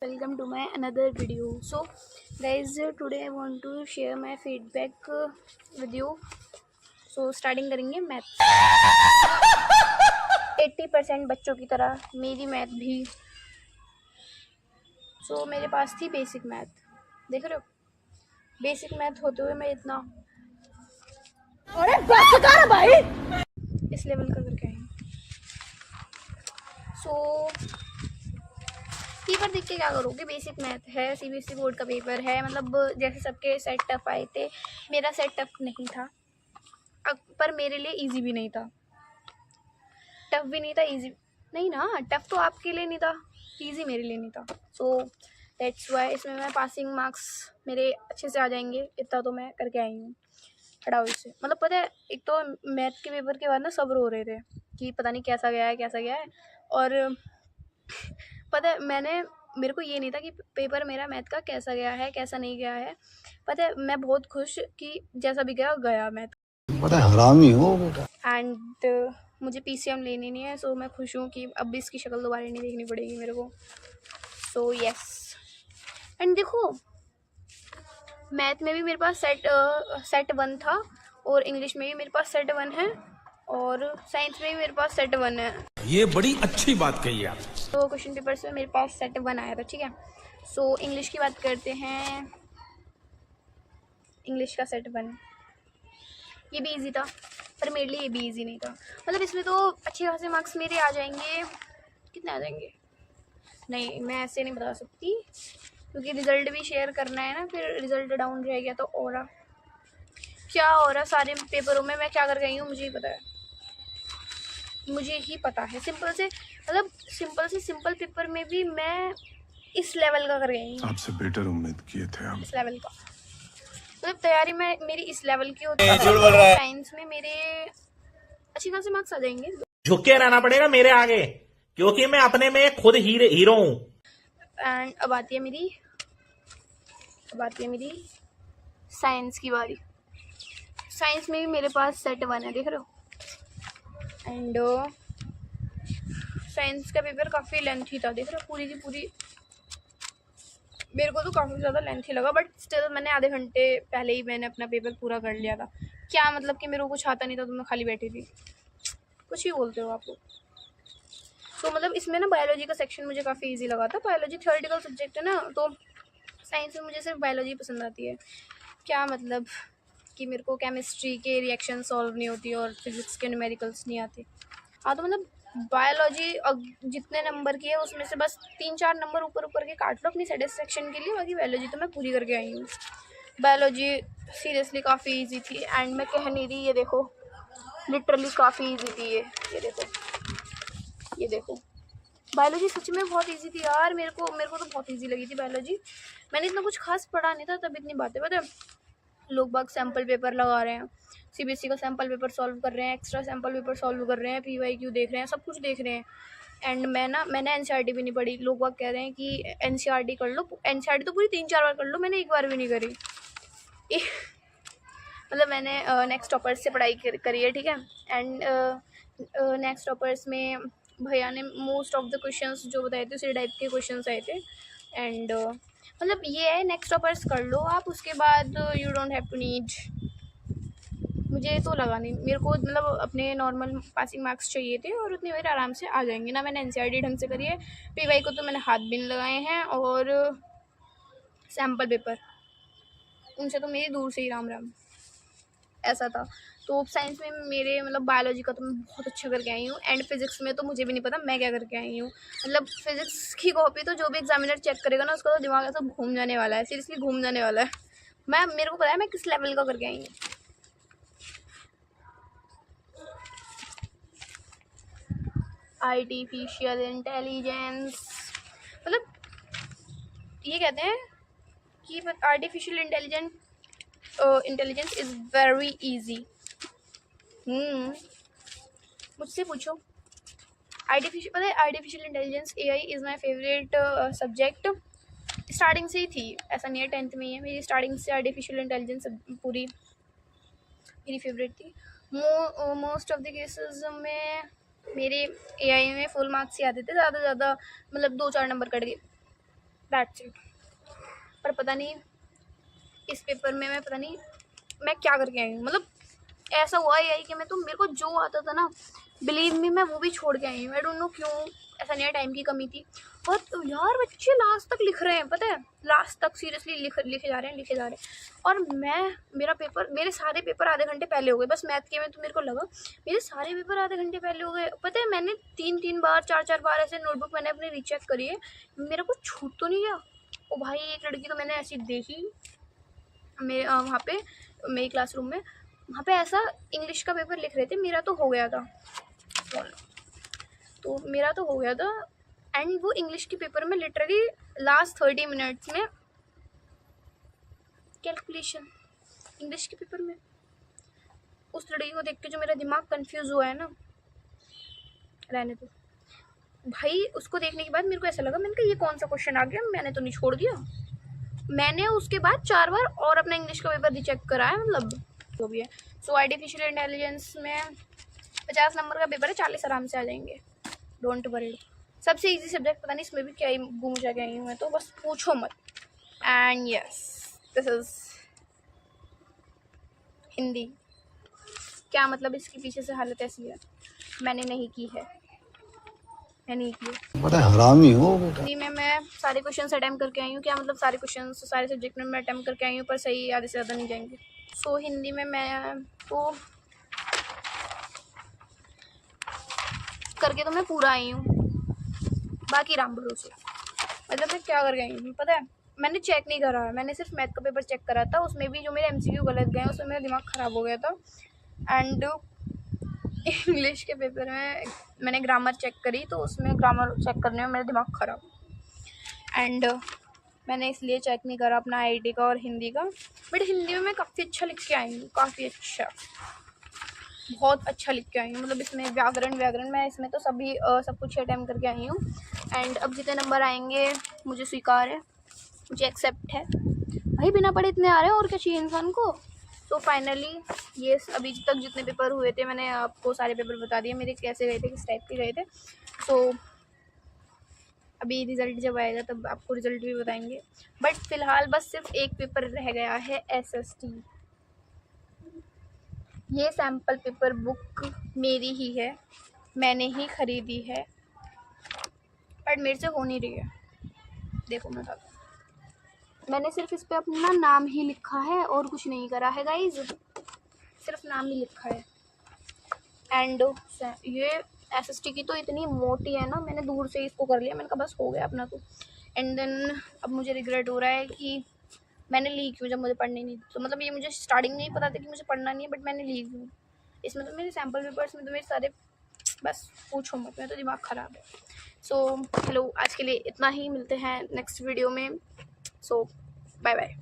Welcome to my another video. So guys, today I want to share my feedback with you. So starting करेंगे math. 80% बच्चों की तरह मेरी math भी। So मेरे पास थी बेसिक मैथ, देख रहे हो, बेसिक मैथ होते हुए मैं इतना भाई इस लेवल का करके आई हूँ। सो पेपर देख के क्या करोगे, बेसिक मैथ है, सीबीएसई बोर्ड का पेपर है, मतलब जैसे सबके सेट टफ आए थे, मेरा सेट टफ नहीं था, पर मेरे लिए इजी भी नहीं था, टफ भी नहीं था, इजी नहीं ना, टफ तो आपके लिए नहीं था, इजी मेरे लिए नहीं था। सो दैट्स वाई इसमें मैं पासिंग मार्क्स मेरे अच्छे से आ जाएंगे, इतना तो मैं करके आई हूँ। हटाओ इससे, मतलब पता है, एक तो मैथ के पेपर के बाद ना सब रो रहे थे कि पता नहीं कैसा गया है, और पता है मेरे को ये नहीं था कि पेपर मेरा मैथ का कैसा गया है कैसा नहीं गया है। पता है मैं बहुत खुश कि जैसा भी गया मैथ, बड़ा हरामी हो बेटा। एंड मुझे पीसीएम लेनी नहीं है, सो मैं खुश हूँ कि अब भी इसकी शक्ल दोबारा नहीं देखनी पड़ेगी मेरे को। सो यस, एंड देखो मैथ में भी मेरे पास सेट 1 था, और इंग्लिश में भी मेरे पास सेट 1 है, और साइंस में भी मेरे पास सेट 1 है। ये बड़ी अच्छी बात कही आप। तो क्वेश्चन पेपर से मेरे पास सेट 1 आया था, ठीक है। सो इंग्लिश की बात करते हैं। इंग्लिश का सेट 1 ये भी इजी था, पर मेरे लिए ये भी इजी नहीं था। मतलब इसमें तो अच्छे खासे मार्क्स मेरे आ जाएंगे, कितने आ जाएंगे नहीं मैं ऐसे नहीं बता सकती, क्योंकि रिजल्ट भी शेयर करना है ना, फिर रिजल्ट डाउन रह गया तो और क्या हो रहा सारे पेपरों में मैं क्या कर गई हूँ मुझे ही पता है, मुझे ही पता है। सिंपल से सिंपल पेपर में भी मैं इस लेवल का कर गई हूँ, आपसे बेटर उम्मीद किए थे हम। इस लेवल का, मतलब तैयारी में मेरी इस लेवल की होती है। साइंस में मेरे अच्छी खासे मार्क्स आ जाएंगे, झुक के रहना पड़ेगा मेरे आगे, क्योंकि मैं अपने में खुद हीरो हूँ। एंड अब आती है मेरी साइंस की बारी। साइंस में भी मेरे पास सेट 1 है, देख रहे हो, एंड साइंस का पेपर काफ़ी लेंथी था, देख रहे हो, पूरी की पूरी मेरे को तो काफ़ी ज़्यादा लेंथी लगा, बट स्टिल मैंने आधे घंटे पहले ही मैंने अपना पेपर पूरा कर लिया था। क्या मतलब कि मेरे को कुछ आता नहीं था तो मैं खाली बैठी थी, कुछ ही बोलते हो आप लोग। तो मतलब इसमें ना बायोलॉजी का सेक्शन मुझे काफ़ी इजी लगा था। बायोलॉजी थ्योरेटिकल सब्जेक्ट है ना, तो साइंस में मुझे सिर्फ बायोलॉजी पसंद आती है। क्या मतलब कि मेरे को केमिस्ट्री के रिएक्शन सॉल्व नहीं होती और फिजिक्स के न्यूमेरिकल्स नहीं आते। हाँ, तो मतलब बायोलॉजी जितने नंबर की है उसमें से बस 3-4 नंबर ऊपर के काट लो अपनी सेटिस्फेक्शन के लिए, बाकी बायोलॉजी तो मैं पूरी करके आई हूँ। बायोलॉजी सीरियसली काफ़ी इजी थी, एंड मैं कह नहीं रही, ये देखो लिटरली काफ़ी इजी थी ये देखो बायोलॉजी सच में बहुत इजी थी यार, मेरे को तो बहुत इजी लगी थी बायोलॉजी। मैंने इतना कुछ खास पढ़ा नहीं था, तब इतनी बातें पता है। लोग बाग सैम्पल पेपर लगा रहे हैं, सीबीएसई का सैम्पल पेपर सॉल्व कर रहे हैं, एक्स्ट्रा सैम्पल पेपर सॉल्व कर रहे हैं, पीवाईक्यू देख रहे हैं, सब कुछ देख रहे हैं। एंड मैंने एनसीईआरटी भी नहीं पढ़ी। लोग बाग कह रहे हैं कि एनसीईआरटी कर लो, एनसीईआरटी तो पूरी 3-4 बार कर लो, मैंने एक बार भी नहीं करी। मतलब मैंने नेक्स्ट टॉपर्स से पढ़ाई करी है, ठीक है। एंड नेक्स्ट टॉपर्स में भैया ने मोस्ट ऑफ द क्वेश्चंस जो बताए थे उसी टाइप के क्वेश्चंस आए थे। एंड मतलब ये है, नेक्स्ट टॉपर्स कर लो आप, उसके बाद you don't have to need. मुझे तो लगा नहीं, मेरे को मतलब अपने नॉर्मल पासिंग मार्क्स चाहिए थे, और उतने मेरे आराम से आ जाएंगे ना। मैंने एनसीईआरटी ढंग से करी है, पीवाई को तो मैंने हाथ भी नहीं लगाए हैं, और सैम्पल पेपर उनसे तो मेरी दूर से ही राम राम, ऐसा था। तो साइंस में मेरे मतलब बायोलॉजी का तो मैं बहुत अच्छा करके आई हूँ, एंड फिजिक्स में तो मुझे भी नहीं पता मैं क्या करके आई हूँ। मतलब फिजिक्स की कॉपी तो जो भी एग्जामिनर चेक करेगा ना, उसका तो दिमाग ऐसा घूम जाने वाला है, सीरियसली घूम जाने वाला है। मेरे को पता है मैं किस लेवल का करके आई हूँ। आर्टिफिशियल इंटेलिजेंस, मतलब ये कहते हैं कि artificial intelligence is very easy. मुझसे पूछो, artificial intelligence AI is my favourite subject. Starting से ही थी, ऐसा नहीं है 10th में ही है, मेरी स्टार्टिंग से आर्टिफिशियल इंटेलिजेंस पूरी मेरी फेवरेट थी। मोस्ट ऑफ द केसेस में मेरे एआई में फुल मार्क्स ही आते थे, ज़्यादा मतलब 2-4 नंबर कट गए, दैट्स इट। पर पता नहीं इस पेपर में मैं पता नहीं मैं क्या करके आई हूँ। मतलब ऐसा हुआ ही कि मैं तो मेरे को जो आता था ना, बिलीव मी, मैं वो भी छोड़ के आई हूँ। आई डोंट नो क्यों, ऐसा नहीं है, टाइम की कमी थी। और यार बच्चे लास्ट तक लिख रहे हैं, पता है, लास्ट तक सीरियसली लिखे जा रहे हैं। और मेरे सारे पेपर आधे घंटे पहले हो गए। बस मैथ के में तो मेरे को लगा मेरे सारे पेपर आधे घंटे पहले हो गए। पता है मैंने 3 बार 4 बार ऐसे नोटबुक मैंने अपनी रीचेक करी है, मेरा कुछ छूट तो नहीं गया। ओ भाई, एक लड़की तो मैंने ऐसी देखी मेरे वहाँ पे मेरी क्लासरूम में, वहाँ पे ऐसा इंग्लिश का पेपर लिख रहे थे, मेरा तो हो गया था। एंड वो इंग्लिश के पेपर में लिटरली लास्ट 30 मिनट्स में कैलकुलेशन इंग्लिश के पेपर में। उस लड़की को देख के जो मेरा दिमाग कंफ्यूज हुआ है ना, रहने दो भाई। उसको देखने के बाद मेरे को ऐसा लगा, मैंने कहा ये कौन सा क्वेश्चन आ गया, मैंने तो नहीं छोड़ दिया। मैंने उसके बाद 4 बार और अपना इंग्लिश का पेपर रीचेक करा है, मतलब जो भी है। सो आर्टिफिशियल इंटेलिजेंस में 50 नंबर का पेपर है, 40 आराम से आ जाएंगे, डोंट वरी। सबसे इजी सब्जेक्ट, पता नहीं इसमें भी क्या ही घूम जाके आई हूँ मैं, तो बस पूछो मत। And yes, this is Hindi. क्या मतलब इसके पीछे से हालत ऐसी है, मैंने नहीं की है। बड़ा हरामी हो बेटा। हिंदी में मैं सारे क्वेश्चन अटैम्प्ट करके आई हूँ। क्या मतलब सारे क्वेश्चन सारे सब्जेक्ट में मैं अटैम्प्ट करके आई हूँ, पर सही आधे से ज़्यादा नहीं जाएंगे। सो हिंदी में मैं तो करके तो मैं पूरा आई हूँ, बाकी राम भरोसे। मतलब मैं क्या करके आई हूँ पता है, मैंने चेक नहीं करा है, मैंने सिर्फ मैथ का पेपर चेक करा था। उसमें भी जो मेरे MCQ गलत गए उसमें मेरा दिमाग ख़राब हो गया था। एंड इंग्लिश के पेपर में मैंने ग्रामर चेक करी, तो उसमें ग्रामर चेक करने में मेरा दिमाग ख़राब। एंड मैंने इसलिए चेक नहीं करा अपना IIT का और हिंदी का। बट हिंदी में मैं काफ़ी अच्छा लिख के आई हूँ, काफ़ी अच्छा, बहुत अच्छा लिख के आई हूँ। मतलब इसमें व्याकरण मैं इसमें तो सब कुछ अटैम्प्ट करके आई हूँ। एंड अब जितने नंबर आएंगे मुझे स्वीकार है, मुझे एक्सेप्ट है भाई। बिना पढ़े इतने आ रहे हैं, और क्या चाहिए इंसान को। तो फाइनली ये अभी तक जितने पेपर हुए थे मैंने आपको सारे पेपर बता दिए मेरे कैसे गए थे, किस टाइप के गए थे। सो अभी रिज़ल्ट जब आएगा तब आपको रिज़ल्ट भी बताएंगे। बट फ़िलहाल बस सिर्फ एक पेपर रह गया है, SST। ये सैम्पल पेपर बुक मेरी ही है, मैंने ही ख़रीदी है, बट मेरे से हो नहीं रही है। देखो मैं बताता हूँ, मैंने सिर्फ इस पे अपना नाम ही लिखा है और कुछ नहीं करा है गाइज, सिर्फ नाम ही लिखा है। एंड ये SST की तो इतनी मोटी है ना, मैंने दूर से इसको कर लिया, मैंने कहा बस हो गया अपना तो। एंड देन अब मुझे रिग्रेट हो रहा है कि मैंने ली क्यों जब मुझे पढ़नी नहीं। तो मतलब ये मुझे स्टार्टिंग में ही पता था कि मुझे पढ़ना नहीं है, बट मैंने ली क्यों। इसमें तो मेरे सैम्पल पेपर्स में तो मेरे सारे, बस पूछो मत, मेरा तो दिमाग ख़राब है। सो हेलो, आज के लिए इतना ही, मिलते हैं नेक्स्ट वीडियो में। सो बाय बाय।